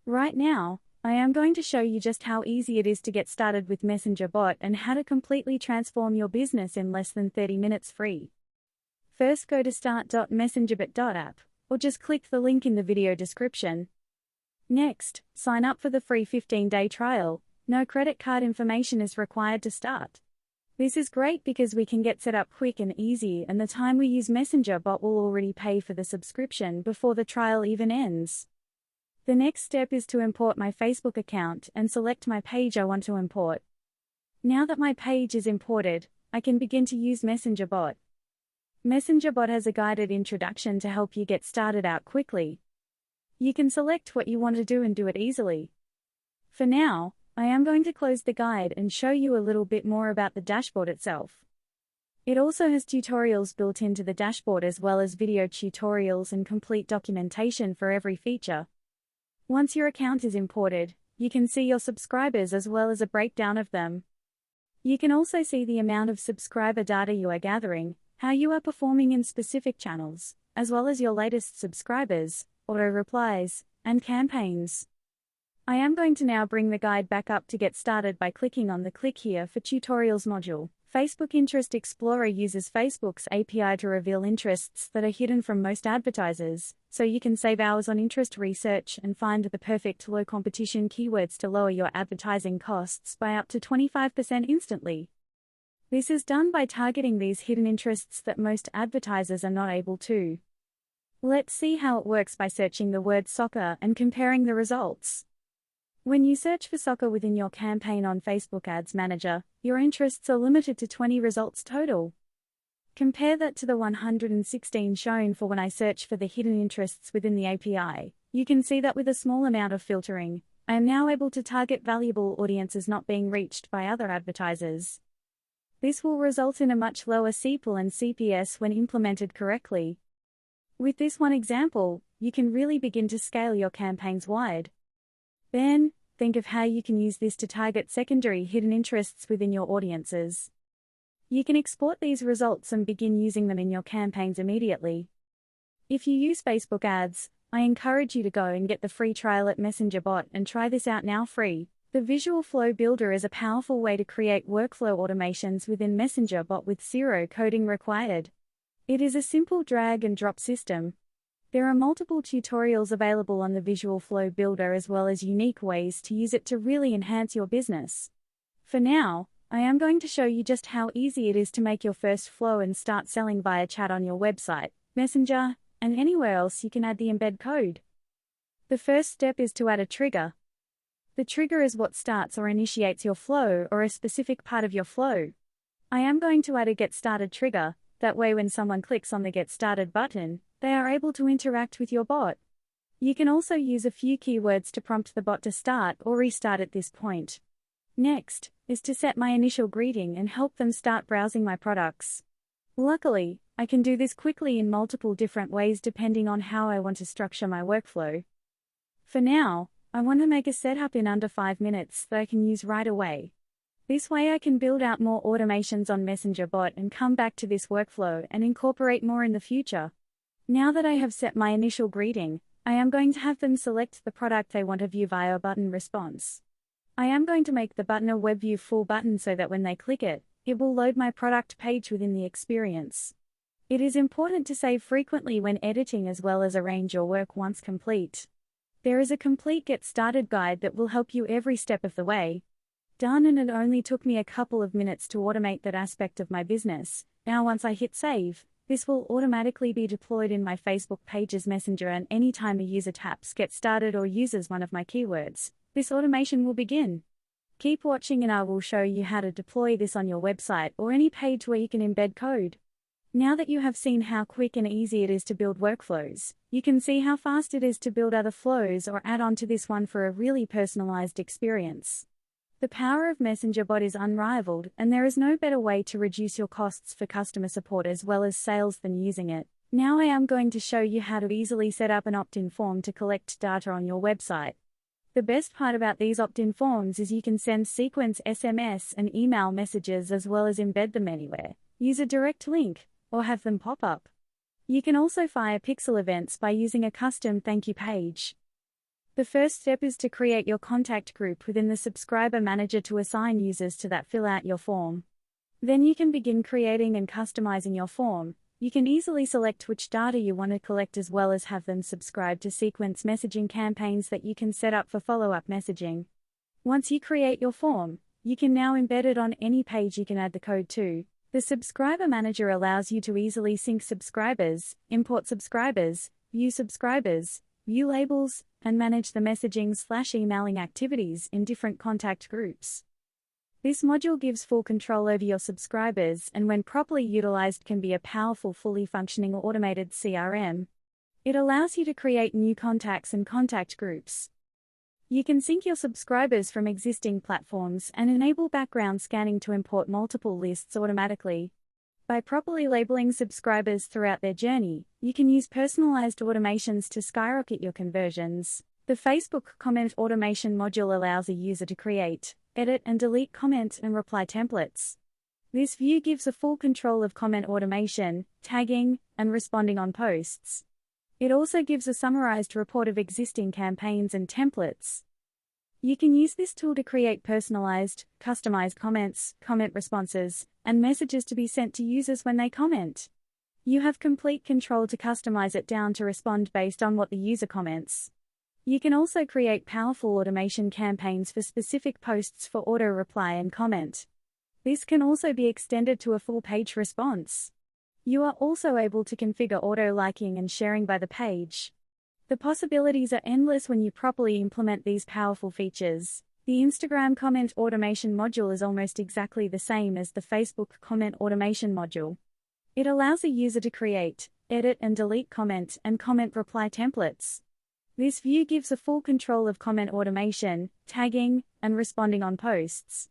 Right now, I am going to show you just how easy it is to get started with Messenger Bot and how to completely transform your business in less than 30 minutes free. First, go to start.messengerbot.app, or just click the link in the video description. Next, sign up for the free 15-day trial. No credit card information is required to start. This is great because we can get set up quick and easy, and the time we use Messenger Bot will already pay for the subscription before the trial even ends. The next step is to import my Facebook account and select my page I want to import. Now that my page is imported, I can begin to use Messenger Bot. Messenger Bot has a guided introduction to help you get started out quickly. You can select what you want to do and do it easily. For now, I am going to close the guide and show you a little bit more about the dashboard itself. It also has tutorials built into the dashboard as well as video tutorials and complete documentation for every feature. Once your account is imported, you can see your subscribers as well as a breakdown of them. You can also see the amount of subscriber data you are gathering, how you are performing in specific channels, as well as your latest subscribers, auto replies, and campaigns. I am going to now bring the guide back up to get started by clicking on the Click Here for Tutorials module. Facebook Interest Explorer uses Facebook's API to reveal interests that are hidden from most advertisers, so you can save hours on interest research and find the perfect low-competition keywords to lower your advertising costs by up to 25% instantly. This is done by targeting these hidden interests that most advertisers are not able to. Let's see how it works by searching the word soccer and comparing the results. When you search for soccer within your campaign on Facebook Ads Manager, your interests are limited to 20 results total. Compare that to the 116 shown for when I search for the hidden interests within the API. You can see that with a small amount of filtering, I am now able to target valuable audiences not being reached by other advertisers. This will result in a much lower CPL and CPS when implemented correctly. With this one example, you can really begin to scale your campaigns wide. Then, think of how you can use this to target secondary hidden interests within your audiences. You can export these results and begin using them in your campaigns immediately. If you use Facebook ads, I encourage you to go and get the free trial at Messenger Bot and try this out now free. The Visual Flow Builder is a powerful way to create workflow automations within Messenger Bot with zero coding required. It is a simple drag and drop system. There are multiple tutorials available on the Visual Flow Builder as well as unique ways to use it to really enhance your business. For now, I am going to show you just how easy it is to make your first flow and start selling via chat on your website, Messenger, and anywhere else you can add the embed code. The first step is to add a trigger. The trigger is what starts or initiates your flow or a specific part of your flow. I am going to add a Get Started trigger, that way when someone clicks on the Get Started button, they are able to interact with your bot. You can also use a few keywords to prompt the bot to start or restart at this point. Next, is to set my initial greeting and help them start browsing my products. Luckily, I can do this quickly in multiple different ways depending on how I want to structure my workflow. For now, I want to make a setup in under 5 minutes that I can use right away. This way I can build out more automations on Messenger Bot and come back to this workflow and incorporate more in the future. Now that I have set my initial greeting, I am going to have them select the product they want to view via button response. I am going to make the button a Webview full button so that when they click it, it will load my product page within the experience. It is important to save frequently when editing as well as arrange your work once complete. There is a complete Get Started guide that will help you every step of the way. Done, and it only took me a couple of minutes to automate that aspect of my business. Now once I hit save, this will automatically be deployed in my Facebook Pages Messenger, and anytime a user taps Get Started or uses one of my keywords, this automation will begin. Keep watching and I will show you how to deploy this on your website or any page where you can embed code. Now that you have seen how quick and easy it is to build workflows, you can see how fast it is to build other flows or add on to this one for a really personalized experience. The power of Messenger Bot is unrivaled, and there is no better way to reduce your costs for customer support as well as sales than using it. Now I am going to show you how to easily set up an opt-in form to collect data on your website. The best part about these opt-in forms is you can send sequence SMS and email messages as well as embed them anywhere, use a direct link, or have them pop up. You can also fire pixel events by using a custom thank you page. The first step is to create your contact group within the subscriber manager to assign users to that fill out your form. Then you can begin creating and customizing your form. You can easily select which data you want to collect as well as have them subscribe to sequence messaging campaigns that you can set up for follow-up messaging. Once you create your form, you can now embed it on any page you can add the code to. The Subscriber Manager allows you to easily sync subscribers, import subscribers, view labels, and manage the messaging/emailing activities in different contact groups. This module gives full control over your subscribers and when properly utilized can be a powerful fully functioning automated CRM. It allows you to create new contacts and contact groups. You can sync your subscribers from existing platforms and enable background scanning to import multiple lists automatically. By properly labeling subscribers throughout their journey, you can use personalized automations to skyrocket your conversions. The Facebook Comment Automation module allows a user to create, edit and delete comment and reply templates. This view gives a full control of comment automation, tagging, and responding on posts. It also gives a summarized report of existing campaigns and templates. You can use this tool to create personalized, customized comments, comment responses, and messages to be sent to users when they comment. You have complete control to customize it down to respond based on what the user comments. You can also create powerful automation campaigns for specific posts for auto reply and comment. This can also be extended to a full-page response. You are also able to configure auto-liking and sharing by the page. The possibilities are endless when you properly implement these powerful features. The Instagram Comment Automation module is almost exactly the same as the Facebook Comment Automation module. It allows a user to create, edit and delete comment and comment reply templates. This view gives a full control of comment automation, tagging, and responding on posts.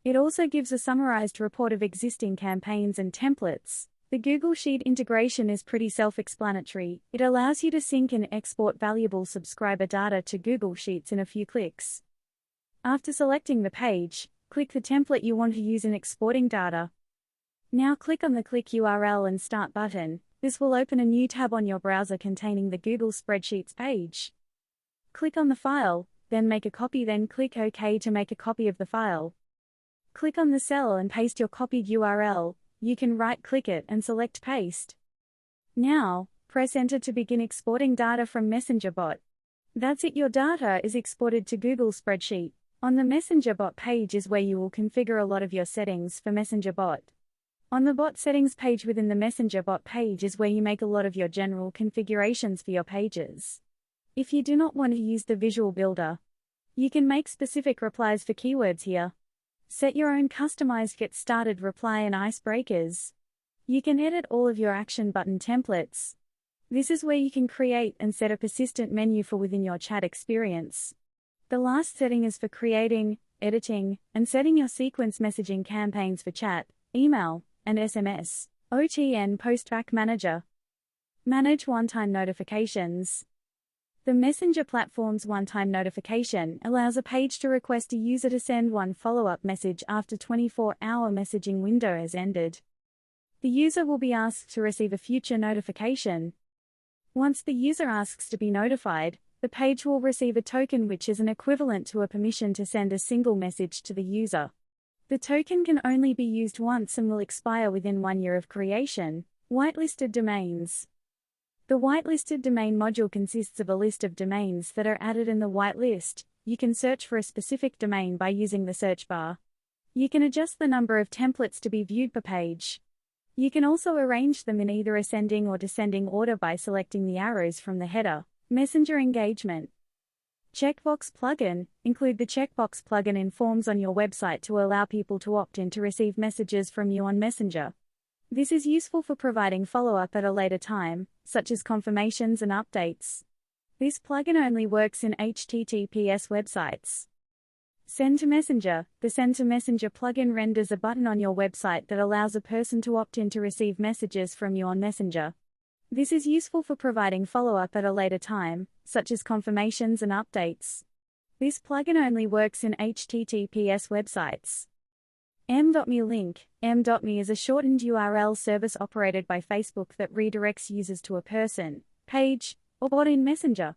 It also gives a summarized report of existing campaigns and templates. The Google Sheet integration is pretty self-explanatory. It allows you to sync and export valuable subscriber data to Google Sheets in a few clicks. After selecting the page, click the template you want to use in exporting data. Now click on the Click URL and Start button. This will open a new tab on your browser containing the Google Spreadsheets page. Click on the file, then make a copy, then click OK to make a copy of the file. Click on the cell and paste your copied URL. You can right-click it and select Paste. Now, press Enter to begin exporting data from MessengerBot. That's it, your data is exported to Google Spreadsheet. On the MessengerBot page is where you will configure a lot of your settings for MessengerBot. On the bot settings page within the MessengerBot page is where you make a lot of your general configurations for your pages. If you do not want to use the visual builder, you can make specific replies for keywords here. Set your own customized get started reply and icebreakers. You can edit all of your action button templates. This is where you can create and set a persistent menu for within your chat experience. The last setting is for creating, editing, and setting your sequence messaging campaigns for chat, email, and SMS. OTN Postback Manager. Manage one-time notifications. The Messenger platform's one-time notification allows a page to request a user to send one follow-up message after 24-hour messaging window has ended. The user will be asked to receive a future notification. Once the user asks to be notified, the page will receive a token which is an equivalent to a permission to send a single message to the user. The token can only be used once and will expire within 1 year of creation. Whitelisted domains. The whitelisted domain module consists of a list of domains that are added in the whitelist. You can search for a specific domain by using the search bar. You can adjust the number of templates to be viewed per page. You can also arrange them in either ascending or descending order by selecting the arrows from the header. Messenger engagement. Checkbox plugin. Include the checkbox plugin in forms on your website to allow people to opt in to receive messages from you on Messenger. This is useful for providing follow-up at a later time, such as confirmations and updates. This plugin only works in HTTPS websites. Send to Messenger. The Send to Messenger plugin renders a button on your website that allows a person to opt in to receive messages from you on Messenger. This is useful for providing follow-up at a later time, such as confirmations and updates. This plugin only works in HTTPS websites. M.me link. M.me is a shortened URL service operated by Facebook that redirects users to a person, page, or bot in Messenger.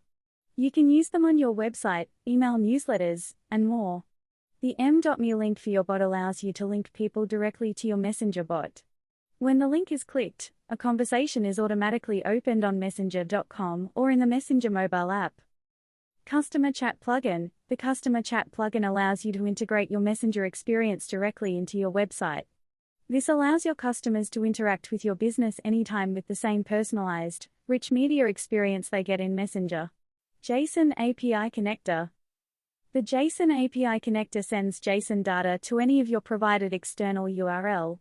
You can use them on your website, email newsletters, and more. The m.me link for your bot allows you to link people directly to your Messenger bot. When the link is clicked, a conversation is automatically opened on messenger.com or in the Messenger mobile app. Customer Chat Plugin. The Customer Chat plugin allows you to integrate your Messenger experience directly into your website. This allows your customers to interact with your business anytime with the same personalized, rich media experience they get in Messenger. JSON API Connector. The JSON API connector sends JSON data to any of your provided external URL.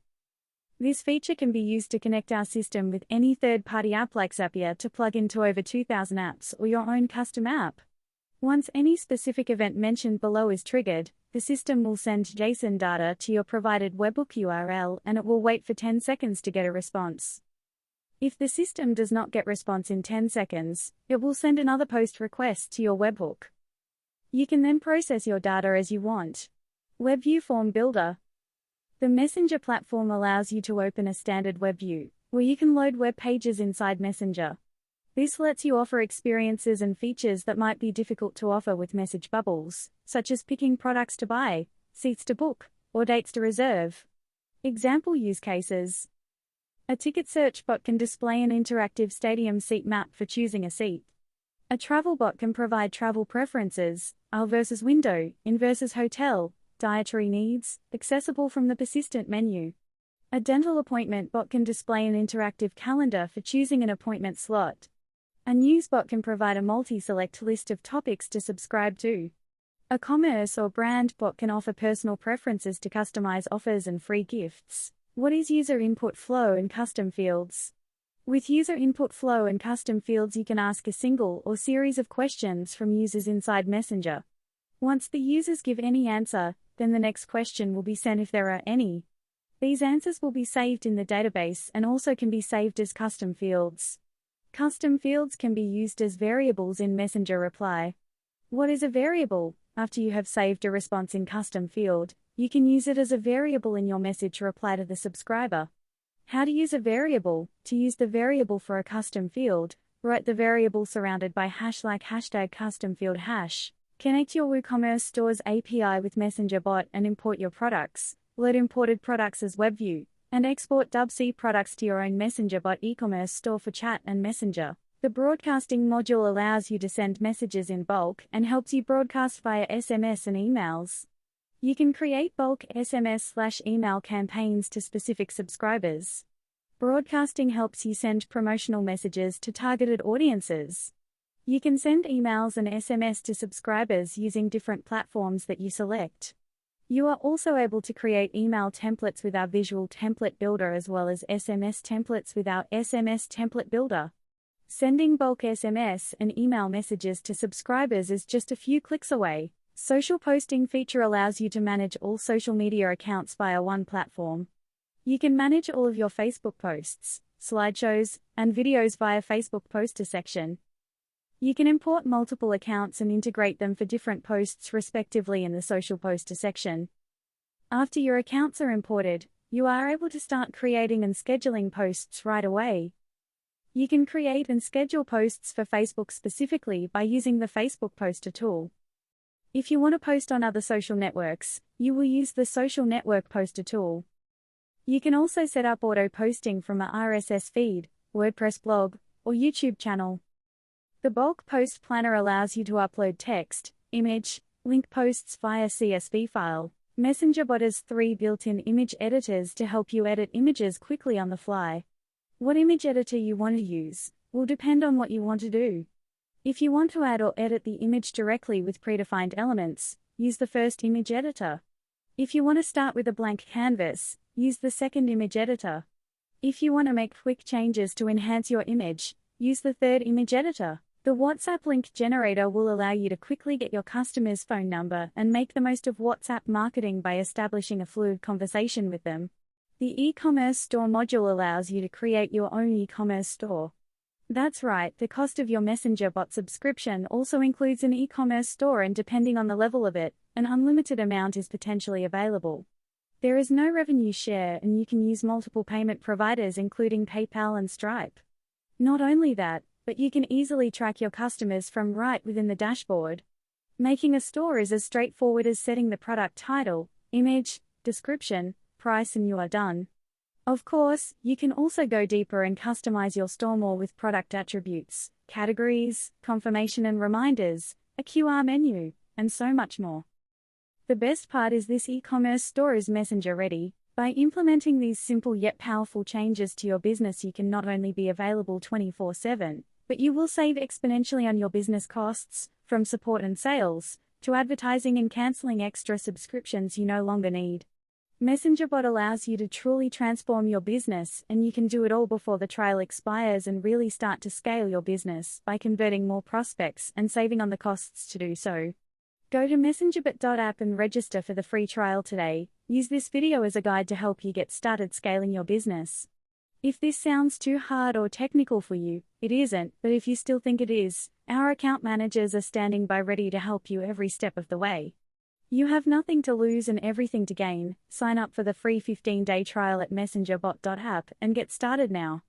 This feature can be used to connect our system with any third-party app like Zapier to plug into over 2,000 apps or your own custom app. Once any specific event mentioned below is triggered, the system will send JSON data to your provided webhook URL and it will wait for 10 seconds to get a response. If the system does not get response in 10 seconds, it will send another post request to your webhook. You can then process your data as you want. Webview Form Builder. The Messenger platform allows you to open a standard Webview, where you can load web pages inside Messenger. This lets you offer experiences and features that might be difficult to offer with message bubbles, such as picking products to buy, seats to book, or dates to reserve. Example use cases. A ticket search bot can display an interactive stadium seat map for choosing a seat. A travel bot can provide travel preferences, aisle versus window, in versus hotel, dietary needs, accessible from the persistent menu. A dental appointment bot can display an interactive calendar for choosing an appointment slot. A news bot can provide a multi-select list of topics to subscribe to. A commerce or brand bot can offer personal preferences to customize offers and free gifts. What is user input flow and custom fields? With user input flow and custom fields, you can ask a single or series of questions from users inside Messenger. Once the users give any answer, then the next question will be sent if there are any. These answers will be saved in the database and also can be saved as custom fields. Custom fields can be used as variables in Messenger Reply. What is a variable? After you have saved a response in custom field, you can use it as a variable in your message reply to the subscriber. How to use a variable? To use the variable for a custom field, write the variable surrounded by hash like hashtag custom field hash. Connect your WooCommerce Store's API with Messenger bot and import your products. Load imported products as Webview, and export WC products to your own Messenger bot e-commerce store for chat and Messenger. The broadcasting module allows you to send messages in bulk and helps you broadcast via SMS and emails. You can create bulk SMS/email campaigns to specific subscribers. Broadcasting helps you send promotional messages to targeted audiences. You can send emails and SMS to subscribers using different platforms that you select. You are also able to create email templates with our visual template builder as well as SMS templates with our SMS template builder. Sending bulk SMS and email messages to subscribers is just a few clicks away. Social posting feature allows you to manage all social media accounts via one platform. You can manage all of your Facebook posts, slideshows, and videos via Facebook poster section. You can import multiple accounts and integrate them for different posts respectively in the social poster section. After your accounts are imported, you are able to start creating and scheduling posts right away. You can create and schedule posts for Facebook specifically by using the Facebook poster tool. If you want to post on other social networks, you will use the social network poster tool. You can also set up auto posting from an RSS feed, WordPress blog, or YouTube channel. The bulk post planner allows you to upload text, image, link posts via CSV file. Messenger bot has 3 built-in image editors to help you edit images quickly on the fly. What image editor you want to use will depend on what you want to do. If you want to add or edit the image directly with predefined elements, use the first image editor. If you want to start with a blank canvas, use the second image editor. If you want to make quick changes to enhance your image, use the third image editor. The WhatsApp link generator will allow you to quickly get your customer's phone number and make the most of WhatsApp marketing by establishing a fluid conversation with them. The e-commerce store module allows you to create your own e-commerce store. That's right, the cost of your Messenger bot subscription also includes an e-commerce store, and depending on the level of it, an unlimited amount is potentially available. There is no revenue share and you can use multiple payment providers including PayPal and Stripe. Not only that, but you can easily track your customers from right within the dashboard. Making a store is as straightforward as setting the product title, image, description, price, and you are done. Of course, you can also go deeper and customize your store more with product attributes, categories, confirmation and reminders, a QR menu, and so much more. The best part is this e-commerce store is Messenger ready. By implementing these simple yet powerful changes to your business, you can not only be available 24/7, but you will save exponentially on your business costs, from support and sales, to advertising and canceling extra subscriptions you no longer need. MessengerBot allows you to truly transform your business, and you can do it all before the trial expires and really start to scale your business by converting more prospects and saving on the costs to do so. Go to messengerbot.app and register for the free trial today. Use this video as a guide to help you get started scaling your business. If this sounds too hard or technical for you, it isn't, but if you still think it is, our account managers are standing by ready to help you every step of the way. You have nothing to lose and everything to gain. Sign up for the free 15-day trial at messengerbot.app and get started now.